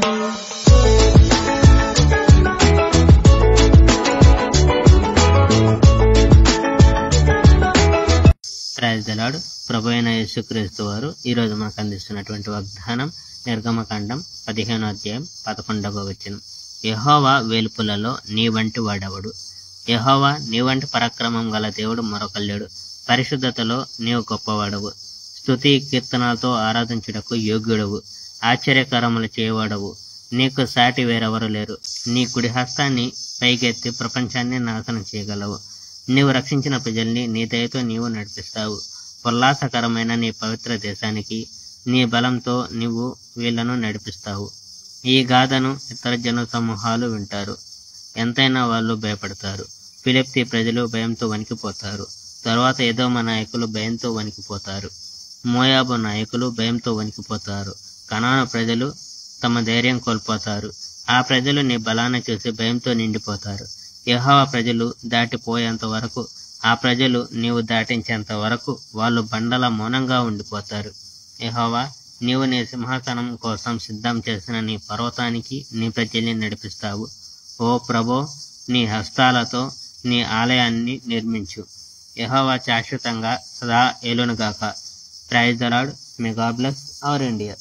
Praise the lord. ప్రభు అయిన యేసుక్రీస్తు వారు ఈరోజు మనకు అందిస్తున్నటువంటి వాగ్దానం నిర్గమకాండం 15వ అధ్యాయం 11వ వచనం. యెహోవా వేల్పులలో నీ వంటి వాడెవడు? యెహోవా నీ వంటి పరాక్రమం గల దేవుడు మరొకలేడు. పరిశుద్ధతలో నీవు గొప్పవాడవు. స్తుతి కీర్తనలతో ఆరాధించుటకు యోగ్యుడవు. ఆశ్చర్యకరములు చేయవాడవు. నీకు సాటి వేరెవరు లేరు. నీ కుడి హస్తాన్ని పైకెత్తి ప్రపంచాన్ని నాశనం చేయగలవు. నీవు రక్షించిన ప్రజల్ని నీ దయతో నీవు నడిపిస్తావు. ఉల్లాసకరమైన నీ పవిత్ర దేశానికి నీ బలంతో నీవు వీళ్లను నడిపిస్తావు. ఈ గాథను ఇతర జన సమూహాలు వింటారు. ఎంతైనా వాళ్ళు భయపడతారు. ఫిలిప్తీ ప్రజలు భయంతో వణికిపోతారు. తరువాత ఎదోమ నాయకులు భయంతో వణికిపోతారు. మోయాబు నాయకులు భయంతో వణికిపోతారు. కనాను ప్రజలు తమ ధైర్యం కోల్పోతారు. ఆ ప్రజలు నీ బలాన్ని చూసి భయంతో నిండిపోతారు. యెహోవా ప్రజలు దాటిపోయేంత వరకు, ఆ ప్రజలు నీవు దాటించేంత వరకు వాళ్ళు బండల మౌనంగా ఉండిపోతారు. యెహోవా, నీవు నీ సింహాసనం కోసం సిద్ధం చేసిన నీ పర్వతానికి నీ ప్రజల్ని నడిపిస్తావు. ఓ ప్రభో, నీ హస్తాలతో నీ ఆలయాన్ని నిర్మించు. యెహోవా శాశ్వతంగా సదా ఏలునుగాక. Praise the Lord. May God bless our India.